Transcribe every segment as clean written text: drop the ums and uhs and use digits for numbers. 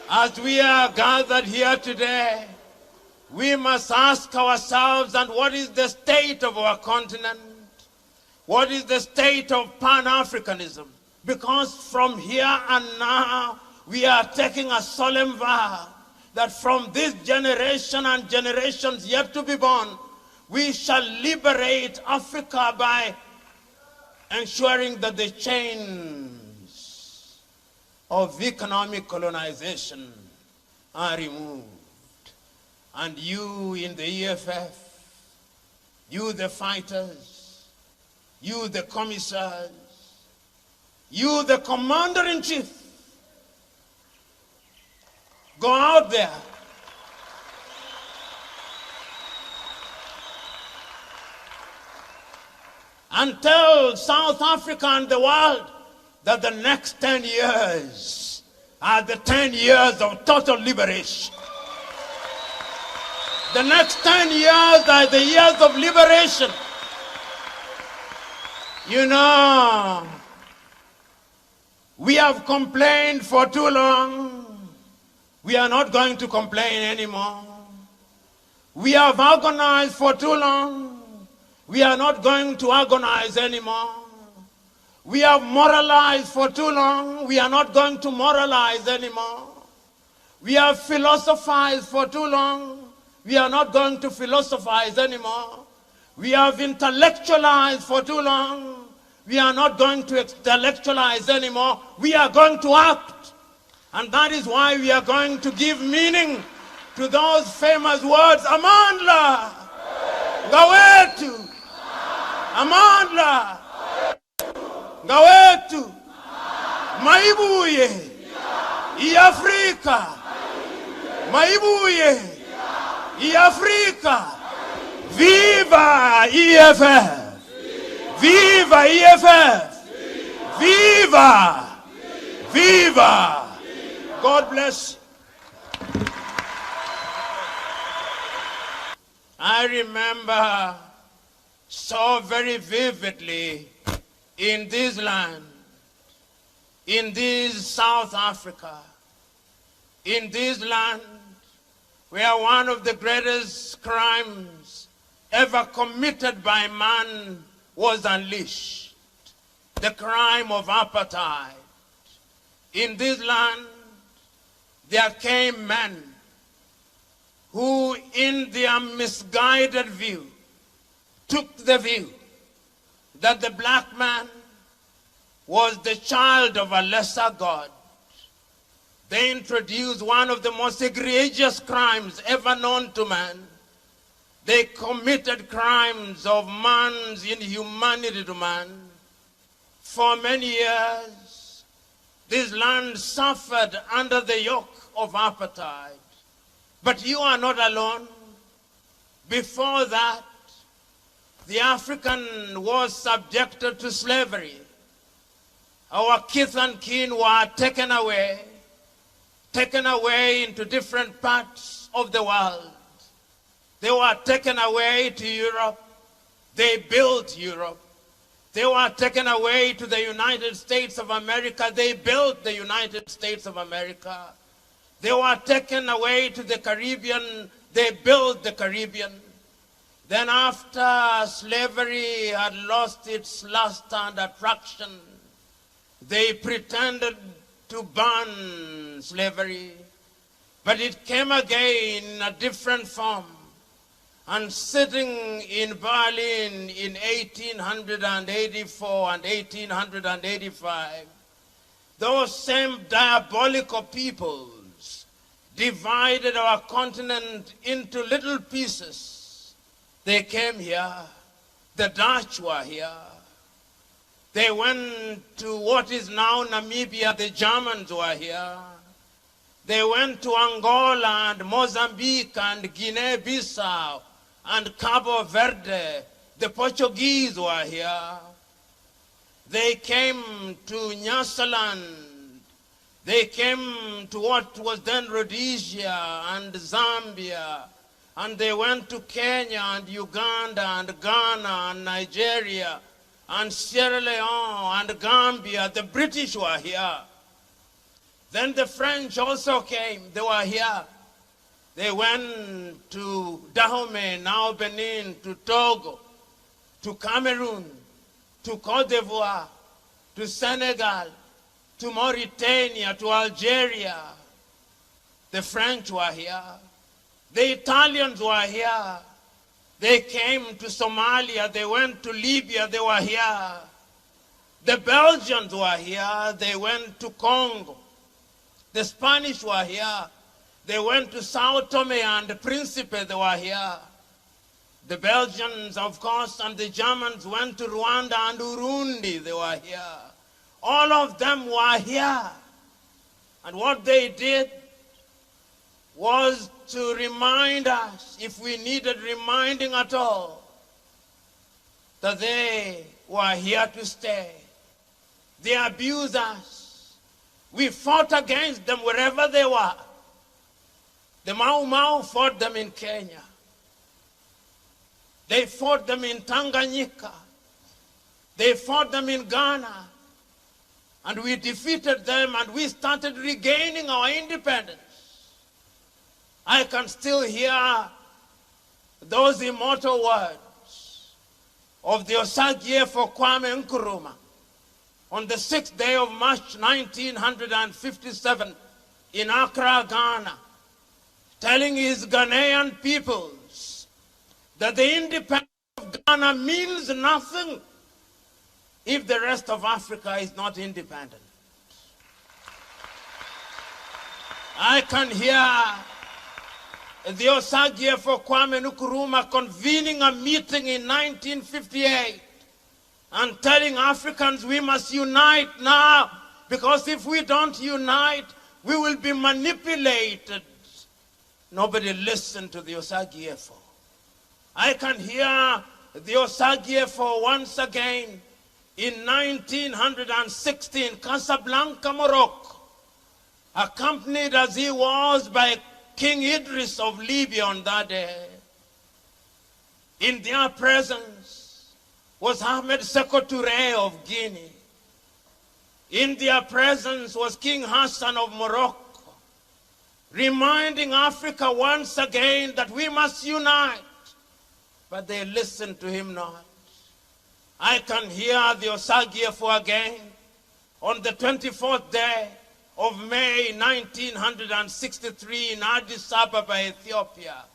As we are gathered here today, we must ask ourselves, and what is the state of our continent? What is the state of Pan-Africanism? Because from here and now, we are taking a solemn vow that from this generation and generations yet to be born, we shall liberate Africa by ensuring that the chains of economic colonization are removed. And you in the EFF, you the fighters, you the commissars, you the commander-in-chief, go out there and tell South Africa and the world that the next 10 years are the 10 years of total liberation. The next 10 years are the years of liberation. You know, we have complained for too long. We are not going to complain anymore. We have agonized for too long. We are not going to agonize anymore. We have moralized for too long. We are not going to moralize anymore. We have philosophized for too long. We are not going to philosophize anymore. We have intellectualized for too long. We are not going to intellectualize anymore. We are going to act. And that is why we are going to give meaning to those famous words, Amandla, Gawetu, Amandla, Gawetu, Maibuye, Africa, Maibuye, Africa, Viva EFF, Viva EFF, Viva, Viva. God bless. I remember so very vividly in this land, in this South Africa, in this land where one of the greatest crimes ever committed by man was unleashed, the crime of apartheid. In this land, there came men who, in their misguided view, took the view that the black man was the child of a lesser God. They introduced one of the most egregious crimes ever known to man. They committed crimes of man's inhumanity to man. For many years, this land suffered under the yoke of apartheid. But you are not alone. Before that, the African was subjected to slavery. Our kith and kin were taken away into different parts of the world. They were taken away to Europe. They built Europe. They were taken away to the United States of America. They built the United States of America. They were taken away to the Caribbean. They built the Caribbean. Then after slavery had lost its luster and attraction, they pretended to ban slavery. But it came again in a different form. And sitting in Berlin in 1884 and 1885, those same diabolical peoples divided our continent into little pieces. They came here. The Dutch were here. They went to what is now Namibia. The Germans were here. They went to Angola and Mozambique and Guinea-Bissau and Cabo Verde. The Portuguese were here. They came to Nyasaland. They came to what was then Rhodesia and Zambia. And they went to Kenya and Uganda and Ghana and Nigeria and Sierra Leone and Gambia. The British were here. Then the French also came. They were here. They went to Dahomey, now Benin, to Togo, to Cameroon, to Cote d'Ivoire, to Senegal, to Mauritania, to Algeria. The French were here. The Italians were here. They came to Somalia. They went to Libya. They were here. The Belgians were here. They went to Congo. The Spanish were here. They went to Sao Tome and Principe. They were here. The Belgians, of course, and the Germans went to Rwanda and Urundi. They were here. All of them were here. And what they did was to remind us, if we needed reminding at all, that they were here to stay. They abused us. We fought against them wherever they were. The Mau Mau fought them in Kenya. They fought them in Tanganyika. They fought them in Ghana. And we defeated them and we started regaining our independence. I can still hear those immortal words of the Osagie for Kwame Nkrumah on the 6th day of March 1957 in Accra, Ghana, telling his Ghanaian peoples that the independence of Ghana means nothing if the rest of Africa is not independent. I can hear the Osagie for Kwame Nkrumah convening a meeting in 1958 and telling Africans we must unite now, because if we don't unite, we will be manipulated. Nobody listened to the Osagie for. I can hear the Osagie for once again in 1960 in Casablanca, Morocco, accompanied as he was by King Idris of Libya on that day. In their presence was Ahmed Sékou Touré of Guinea. In their presence was King Hassan of Morocco, reminding Africa once again that we must unite. But they listened to him not. I can hear the Osagie for again on the 24th day of May 1963 in Addis Ababa, Ethiopia,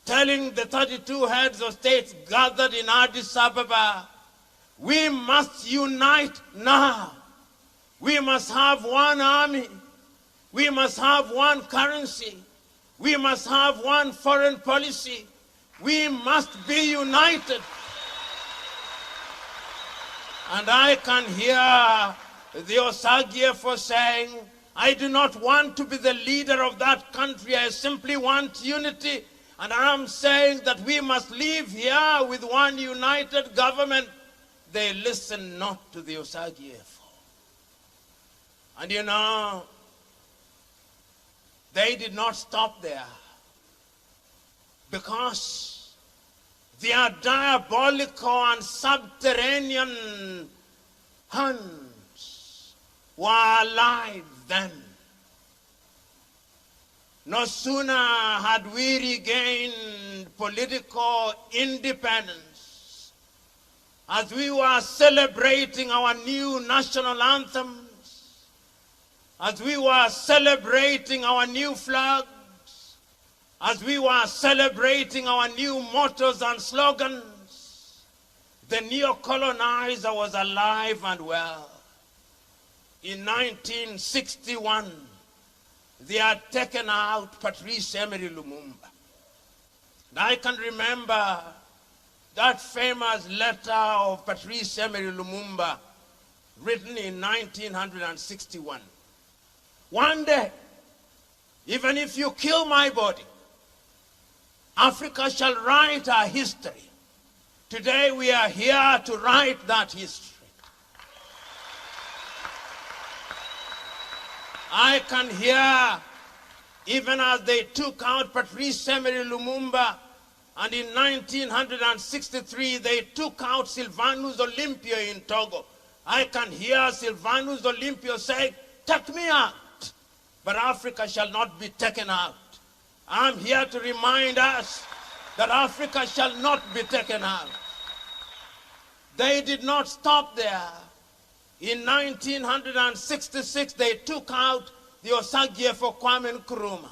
telling the 32 heads of states gathered in Addis Ababa, we must unite now. We must have one army. We must have one currency. We must have one foreign policy. We must be united. And I can hear the Osagie for saying, I do not want to be the leader of that country. I simply want unity. And I'm saying that we must live here with one united government. They listen not to the Osagie for. And you know, they did not stop there, because their diabolical and subterranean hands were alive then. No sooner had we regained political independence, as we were celebrating our new national anthems, as we were celebrating our new flags, as we were celebrating our new mottos and slogans, the neo-colonizer was alive and well. In 1961, they had taken out Patrice Emery Lumumba. And I can remember that famous letter of Patrice Emery Lumumba written in 1961. One day, even if you kill my body, Africa shall write our history. Today we are here to write that history. I can hear, even as they took out Patrice Emery Lumumba, and in 1963 they took out Sylvanus Olympio in Togo. I can hear Sylvanus Olympio say, take me out. but Africa shall not be taken out. I'm here to remind us that Africa shall not be taken out. They did not stop there. In 1966, they took out the Osagie for Kwame Nkrumah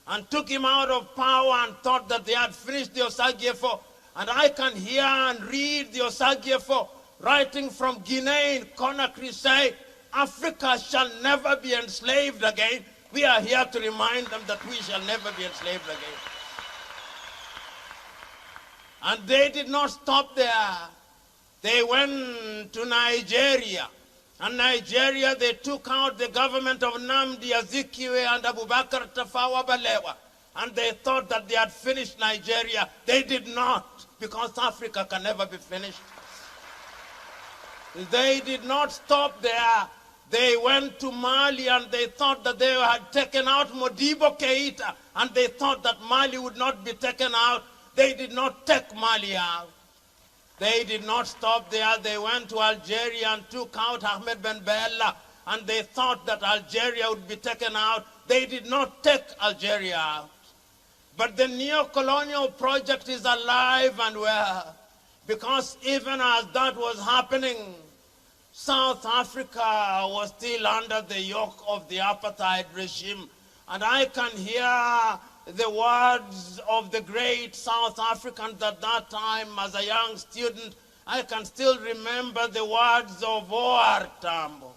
and took him out of power and thought that they had finished the Osagie for. And I can hear and read the Osagie for writing from Guinea in Conakry say, Africa shall never be enslaved again. We are here to remind them that we shall never be enslaved again. And they did not stop there. They went to Nigeria. And Nigeria, they took out the government of Nnamdi Azikiwe and Abubakar Tafawa Balewa. And they thought that they had finished Nigeria. They did not, because Africa can never be finished. They did not stop there. They went to Mali and they thought that they had taken out Modibo Keita, and they thought that Mali would not be taken out. They did not take Mali out. They did not stop there. They went to Algeria and took out Ahmed Ben Bella, and they thought that Algeria would be taken out. They did not take Algeria out. But the neo-colonial project is alive and well, because even as that was happening, South Africa was still under the yoke of the apartheid regime. And I can hear the words of the great South Africans at that time as a young student. I can still remember the words of O.R. Tambo.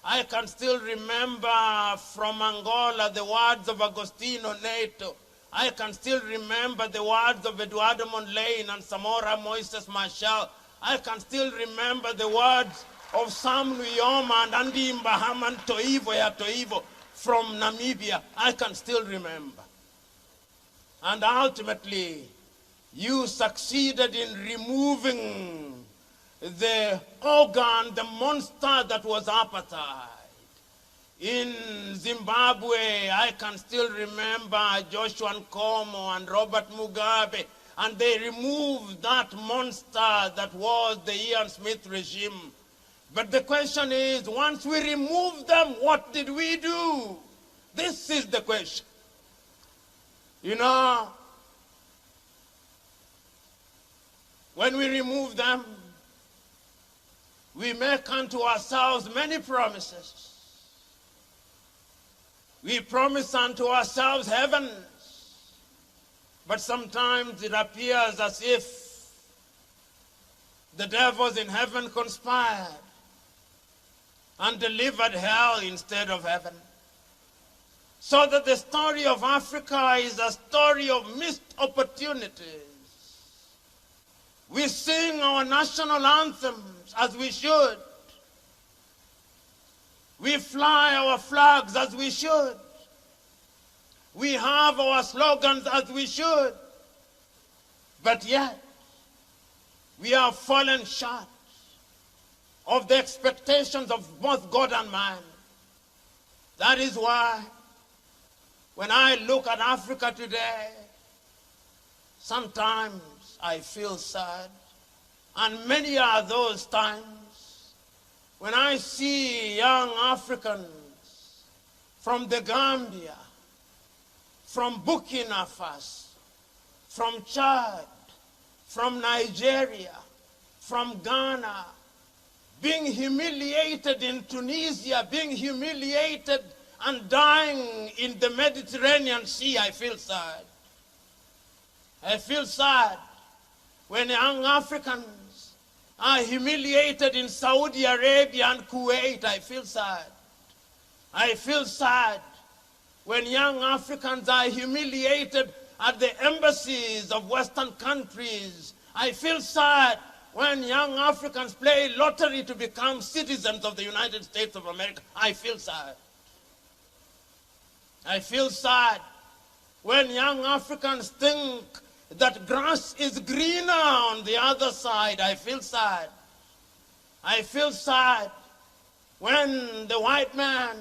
I can still remember from Angola the words of Agostinho Neto. I can still remember the words of Eduardo Mondlane and Samora Moises Machel. I can still remember the words of Sam Nujoma and Andy Mbahaman Toivo ya Toivo from Namibia. I can still remember. And ultimately, you succeeded in removing the organ, the monster that was apartheid. In Zimbabwe, I can still remember Joshua Nkomo and Robert Mugabe, and they removed that monster that was the Ian Smith regime. But the question is, once we removed them, what did we do? This is the question. You know, when we remove them, we make unto ourselves many promises. We promise unto ourselves heavens, but sometimes it appears as if the devils in heaven conspired and delivered hell instead of heaven. So that the story of Africa is a story of missed opportunities. We sing our national anthems as we should. We fly our flags as we should. We have our slogans as we should. But yet, we have fallen short of the expectations of both God and man. That is why, when I look at Africa today, sometimes I feel sad. And many are those times when I see young Africans from the Gambia, from Burkina Faso, from Chad, from Nigeria, from Ghana, being humiliated in Tunisia, being humiliated and dying in the Mediterranean Sea. I feel sad. I feel sad when young Africans are humiliated in Saudi Arabia and Kuwait. I feel sad. I feel sad when young Africans are humiliated at the embassies of Western countries. I feel sad when young Africans play lottery to become citizens of the United States of America. I feel sad. I feel sad when young Africans think that grass is greener on the other side. I feel sad. I feel sad when the white man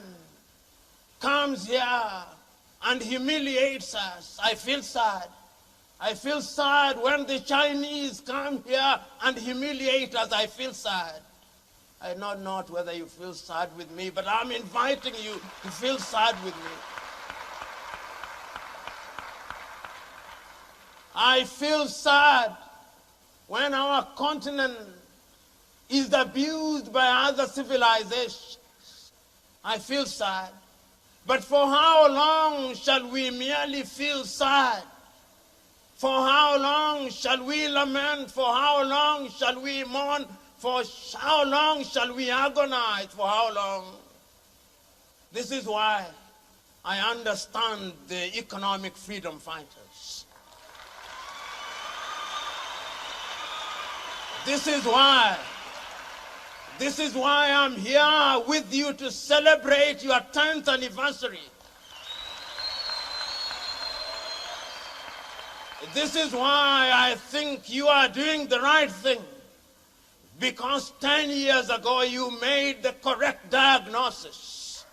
comes here and humiliates us. I feel sad. I feel sad when the Chinese come here and humiliate us. I feel sad. I know not whether you feel sad with me, but I'm inviting you to feel sad with me. I feel sad when our continent is abused by other civilizations. I feel sad. But for how long shall we merely feel sad? For how long shall we lament? For how long shall we mourn? For how long shall we agonize? For how long? This is why I understand the economic freedom fighters. This is why I'm here with you to celebrate your 10th anniversary. This is why I think you are doing the right thing. Because 10 years ago you made the correct diagnosis.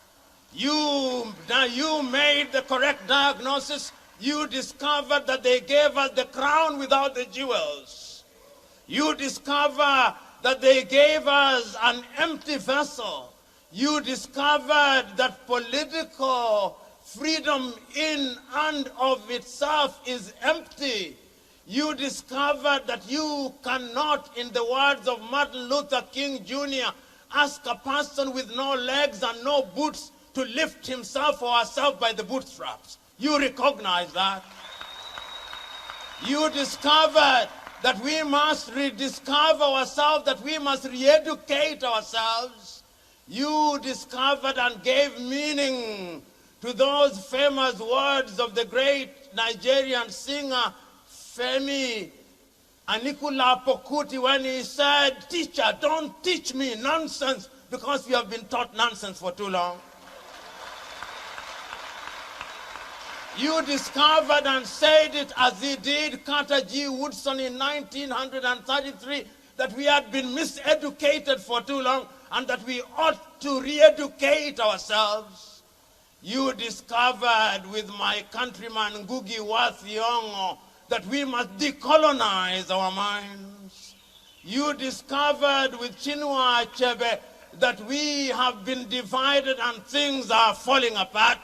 You made the correct diagnosis. You discovered that they gave us the crown without the jewels. You discovered that they gave us an empty vessel. You discovered that political freedom in and of itself is empty. You discovered that you cannot, in the words of Martin Luther King Jr., ask a person with no legs and no boots to lift himself or herself by the bootstraps. You recognize that. You discovered that we must rediscover ourselves, that we must re-educate ourselves. You discovered and gave meaning to those famous words of the great Nigerian singer, Femi Anikulapo Kuti, when he said, "Teacher, don't teach me nonsense because we have been taught nonsense for too long." You discovered and said it as he did, Carter G. Woodson in 1933, that we had been miseducated for too long and that we ought to re-educate ourselves. You discovered with my countryman Ngugi wa Thiong'o that we must decolonize our minds. You discovered with Chinua Achebe that we have been divided and things are falling apart.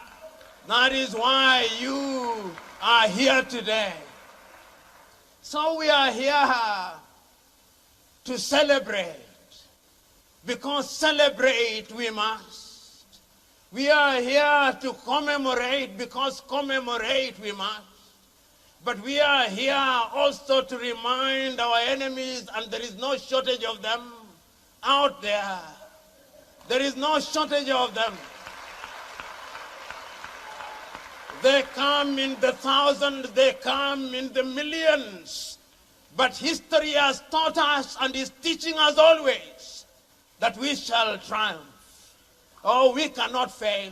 That is why you are here today. So we are here to celebrate, because celebrate we must. We are here to commemorate, because commemorate we must. But we are here also to remind our enemies, and there is no shortage of them out there. There is no shortage of them. They come in the thousands, they come in the millions. But history has taught us and is teaching us always that we shall triumph. Oh, we cannot fail.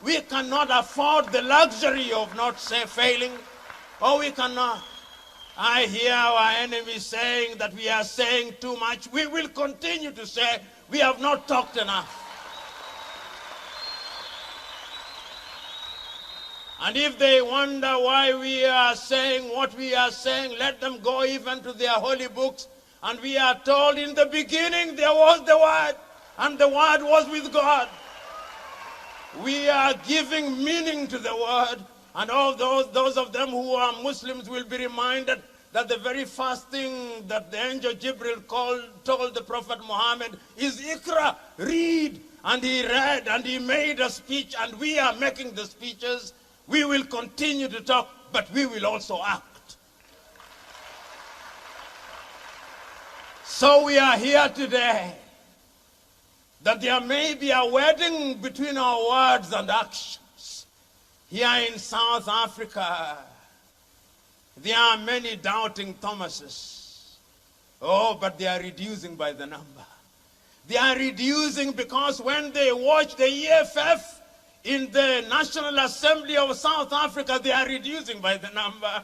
We cannot afford the luxury of not failing. Oh, we cannot. I hear our enemies saying that we are saying too much. We will continue to say we have not talked enough. And if they wonder why we are saying what we are saying, let them go even to their holy books. And we are told in the beginning there was the Word, and the Word was with God. We are giving meaning to the Word. And all those of them who are Muslims will be reminded that the very first thing that the angel Jibril told the Prophet Muhammad is, "Iqra, read." And he read and he made a speech, and we are making the speeches. We will continue to talk, but we will also act. So we are here today, that there may be a wedding between our words and actions. Here in South Africa, there are many doubting Thomases. Oh, but they are reducing by the number. They are reducing because when they watch the EFF in the National Assembly of South Africa, they are reducing by the number.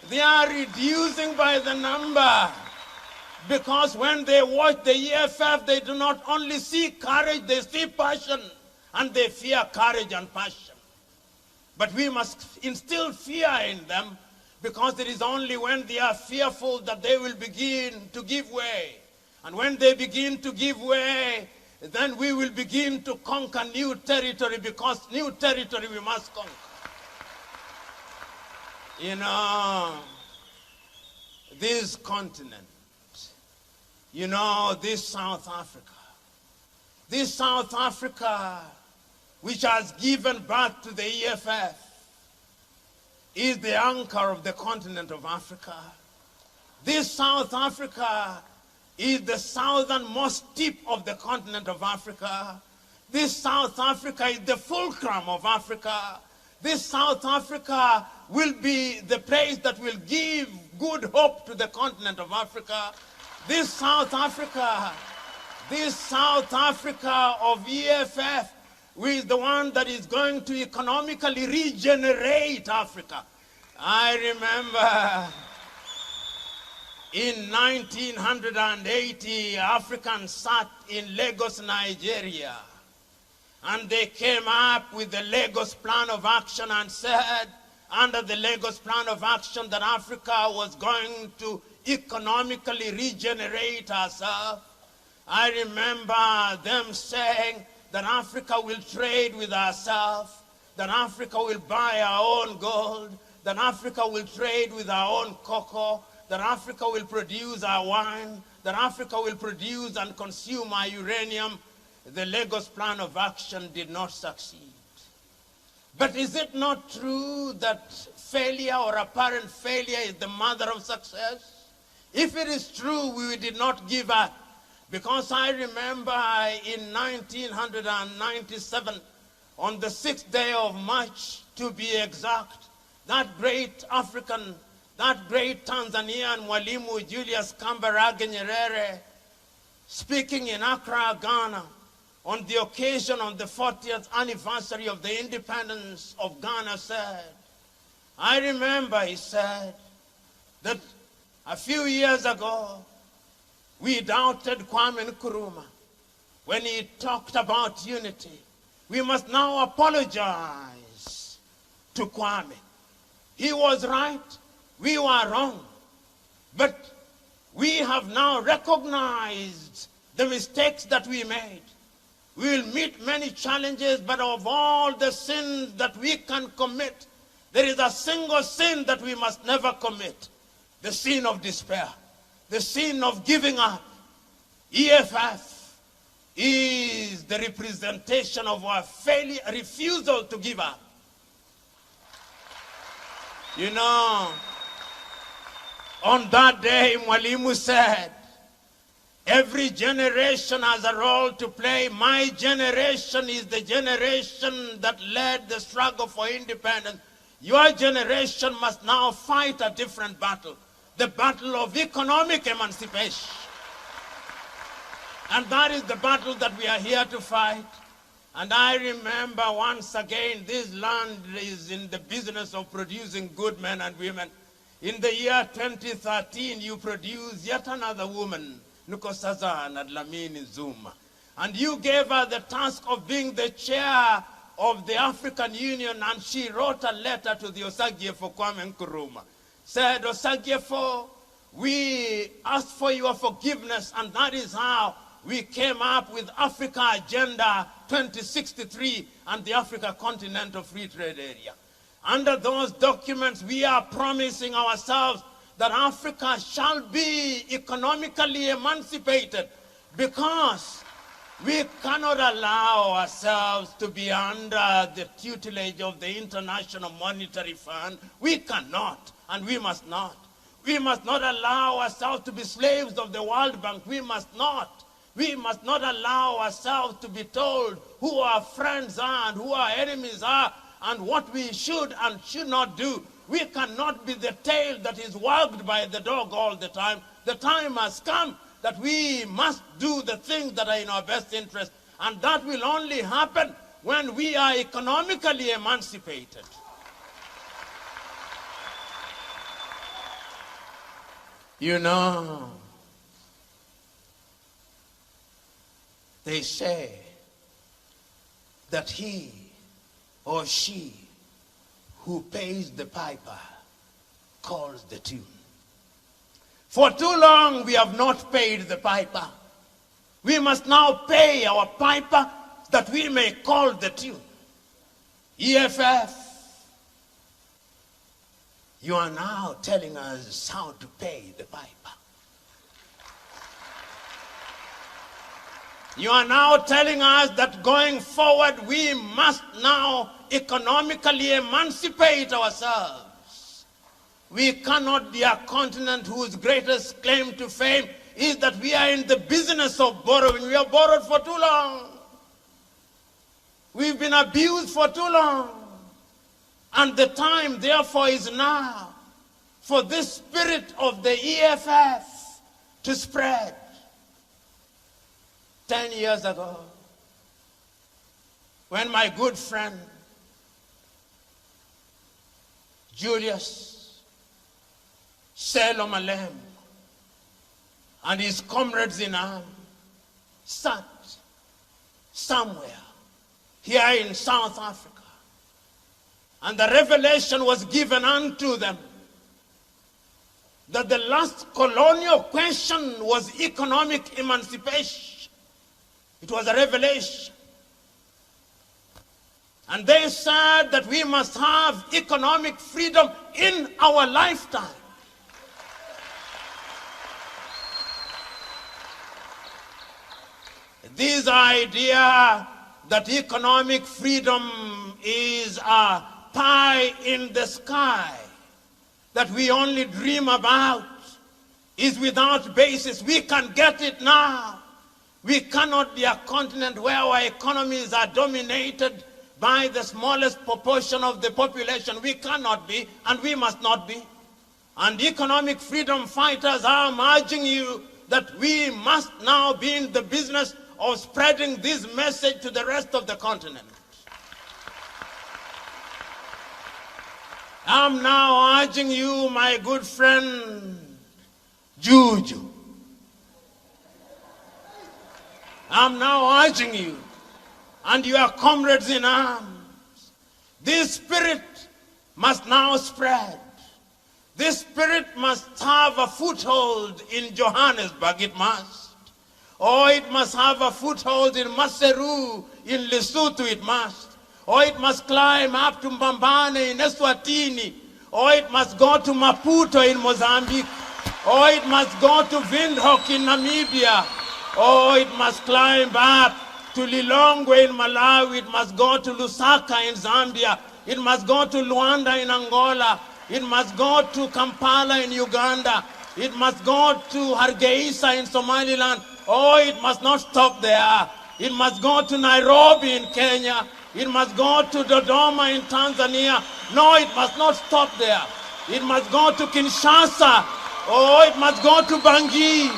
They are reducing by the number because when they watch the EFF, they do not only see courage, they see passion, and they fear courage and passion. But we must instill fear in them, because it is only when they are fearful that they will begin to give way. And when they begin to give way, then we will begin to conquer new territory, because new territory we must conquer. You know, this continent, you know, this South Africa, which has given birth to the EFF, is the anchor of the continent of Africa. This South Africa is the southernmost tip of the continent of Africa. This South Africa is the fulcrum of Africa. This South Africa will be the place that will give good hope to the continent of Africa. This South Africa of EFF is the one that is going to economically regenerate Africa. I remember in 1980, Africans sat in Lagos, Nigeria, and they came up with the Lagos Plan of Action and said, under the Lagos Plan of Action, that Africa was going to economically regenerate herself. I remember them saying that Africa will trade with herself, that Africa will buy our own gold, that Africa will trade with our own cocoa, that Africa will produce our wine, that Africa will produce and consume our uranium. The Lagos Plan of Action did not succeed. But is it not true that failure or apparent failure is the mother of success? If it is true, we did not give up. Because I remember in 1997, on the 6th day of March, to be exact, that great Tanzanian Mwalimu Julius Kambarage Nyerere, speaking in Accra, Ghana, on the occasion of the 40th anniversary of the independence of Ghana, said, I remember, he said, that a few years ago, we doubted Kwame Nkrumah when he talked about unity. We must now apologize to Kwame. He was right, we were wrong. But we have now recognized the mistakes that we made. We will meet many challenges, but of all the sins that we can commit, there is a single sin that we must never commit: the sin of despair, the sin of giving up. EFF is the representation of our failure, refusal to give up. You know, on that day, Mwalimu said, every generation has a role to play. My generation is the generation that led the struggle for independence. Your generation must now fight a different battle, the battle of economic emancipation. And that is the battle that we are here to fight. And I remember once again, this land is in the business of producing good men and women. In the year 2013, you produced yet another woman, Nkosazana Dlamini Zuma. And you gave her the task of being the chair of the African Union, and she wrote a letter to the Osagyefo Kwame Nkrumah. Said, Osagyefo, we asked for your forgiveness, and that is how we came up with Africa Agenda 2063 and the Africa Continental Free Trade Area. Under those documents, we are promising ourselves that Africa shall be economically emancipated, because we cannot allow ourselves to be under the tutelage of the International Monetary Fund. We cannot, and we must not. We must not allow ourselves to be slaves of the World Bank. We must not. We must not allow ourselves to be told who our friends are and who our enemies are and what we should and should not do. We cannot be the tail that is wagged by the dog all the time. The time has come that we must do the things that are in our best interest. And that will only happen when we are economically emancipated. You know, they say that he or she who pays the piper calls the tune. For too long we have not paid the piper. We must now pay our piper that we may call the tune. EFF, you are now telling us how to pay the piper. You are now telling us that going forward we must now economically emancipate ourselves. We cannot be a continent whose greatest claim to fame is that we are in the business of borrowing. We have borrowed for too long. We've been abused for too long. And the time, therefore, is now for this spirit of the EFF to spread. 10 years ago, when my good friend Julius Selomalem and his comrades in arms sat somewhere here in South Africa, and the revelation was given unto them that the last colonial question was economic emancipation. It was a revelation. And they said that we must have economic freedom in our lifetime. This idea that economic freedom is a pie in the sky that we only dream about is without basis. We can get it now. We cannot be a continent where our economies are dominated by the smallest proportion of the population. We cannot be, and we must not be. And economic freedom fighters are urging you that we must now be in the business of spreading this message to the rest of the continent. I'm now urging you, my good friend Juju. I'm now urging you and your comrades in arms. This spirit must now spread. This spirit must have a foothold in Johannesburg, it must. Or it must have a foothold in Maseru, in Lesotho, it must. Or it must climb up to Mbambane in Eswatini. Or it must go to Maputo in Mozambique. Or it must go to Windhoek in Namibia. Or it must climb up to Lilongwe in Malawi. It must go to Lusaka in Zambia. It must go to Luanda in Angola. It must go to Kampala in Uganda. It must go to Hargeisa in Somaliland. Oh, it must not stop there. It must go to Nairobi in Kenya. It must go to Dodoma in Tanzania. No, it must not stop there. It must go to Kinshasa. Oh, it must go to Bangui.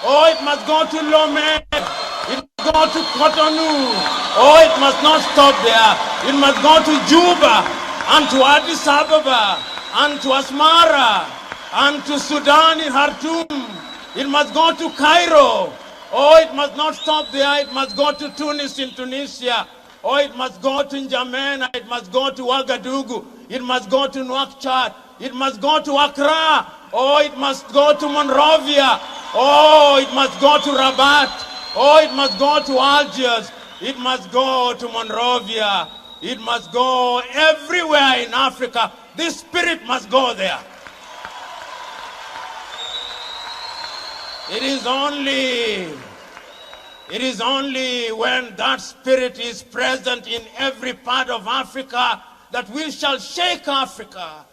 Oh, it must go to Lomé. It must go to Cotonou. Oh, it must not stop there. It must go to Juba and to Addis Ababa and to Asmara and to Sudan in Khartoum. It must go to Cairo. Oh, it must not stop there. It must go to Tunis in Tunisia. Oh, it must go to N'Djamena. It must go to Ouagadougou. It must go to Nouakchott. It must go to Accra. Oh, it must go to Monrovia. Oh, it must go to Rabat. Oh, it must go to Algiers. It must go to Monrovia. It must go everywhere in Africa. This spirit must go there. It is only when that spirit is present in every part of Africa that we shall shake Africa.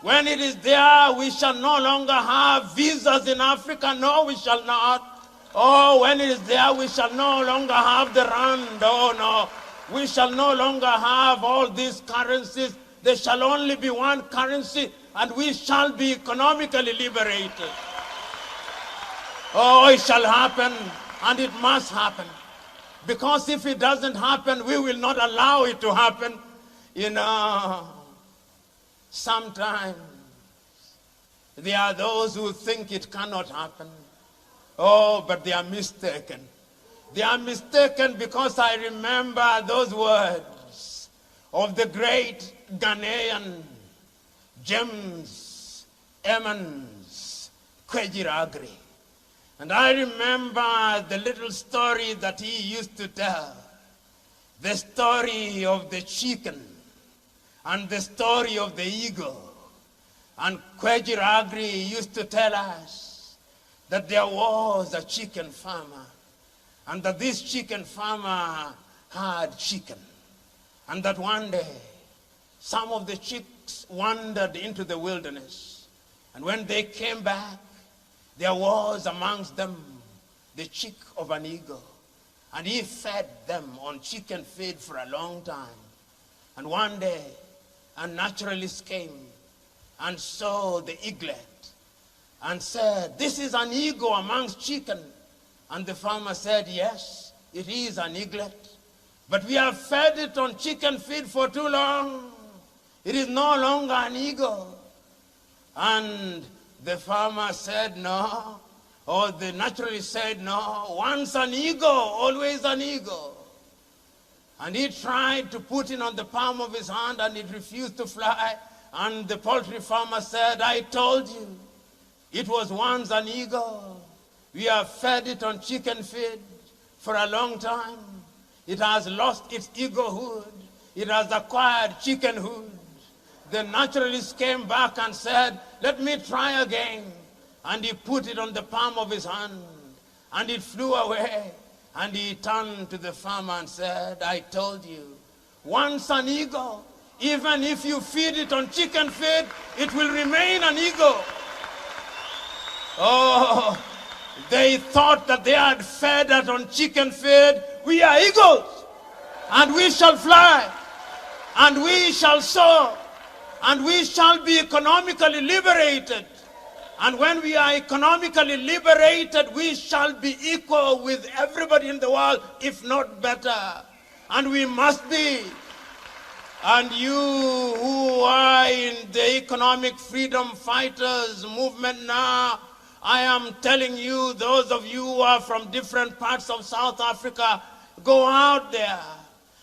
When it is there, we shall no longer have visas in Africa. No, we shall not. Oh, when it is there, we shall no longer have the rand. Oh, no. We shall no longer have all these currencies. There shall only be one currency, and we shall be economically liberated. Oh, it shall happen, and it must happen. Because if it doesn't happen, we will not allow it to happen. You know, sometimes there are those who think it cannot happen. Oh, but they are mistaken. They are mistaken because I remember those words of the great Ghanaian James Emmons Kwejiragri. And I remember the little story that he used to tell. The story of the chicken and the story of the eagle. And Kwejiragri used to tell us that there was a chicken farmer, and that this chicken farmer had chicken. And that one day, some of the chicks wandered into the wilderness. And when they came back, there was amongst them the chick of an eagle. And he fed them on chicken feed for a long time. And one day, a naturalist came and saw the eaglet and said, "This is an eagle amongst chicken." And the farmer said, "Yes, it is an eaglet. But we have fed it on chicken feed for too long. It is no longer an eagle." And the farmer said, "No." Or the naturalist said, "No. Once an eagle, always an eagle." And he tried to put it on the palm of his hand, and it refused to fly. And the poultry farmer said, "I told you, it was once an eagle. We have fed it on chicken feed for a long time. It has lost its eaglehood. It has acquired chickenhood." The naturalist came back and said, "Let me try again." And he put it on the palm of his hand, and it flew away. And he turned to the farmer and said, "I told you, once an eagle, even if you feed it on chicken feed, it will remain an eagle." Oh, they thought that they had fed it on chicken feed. We are eagles, and we shall fly, and we shall soar, and we shall be economically liberated. And when we are economically liberated, we shall be equal with everybody in the world, if not better. And we must be. And you who are in the economic freedom fighters movement now, I am telling you, those of you who are from different parts of South Africa, go out there.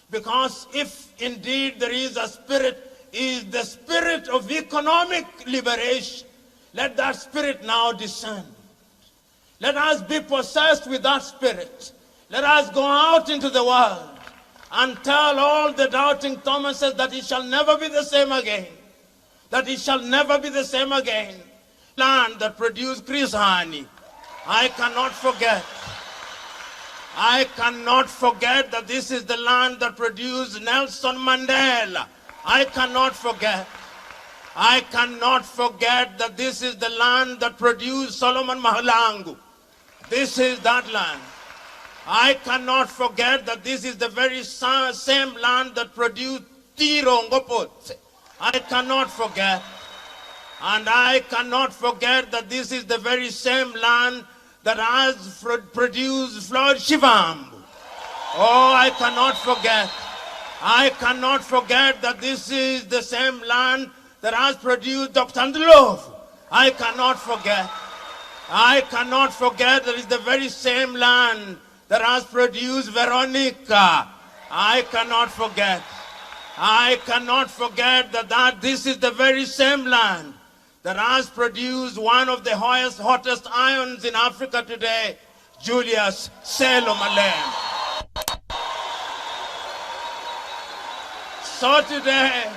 Because if indeed there is a spirit, is the spirit of economic liberation. Let that spirit now descend. Let us be possessed with that spirit. Let us go out into the world and tell all the doubting Thomases that it shall never be the same again. That it shall never be the same again. Land that produced Chris Hani. I cannot forget. I cannot forget that this is the land that produced Nelson Mandela. I cannot forget. I cannot forget that this is the land that produced Solomon Mahlangu. This is that land. I cannot forget that this is the very same land that produced Tiro Ngopotse. I cannot forget. And I cannot forget that this is the very same land that has produced Floyd Shivambu. Oh, I cannot forget. I cannot forget that this is the same land that has produced Dr. Ndlovu. I cannot forget. I cannot forget that it's the very same land that has produced Veronica. I cannot forget. I cannot forget that this is the very same land that has produced one of the hottest irons in Africa today, Julius Selo Malema. So today,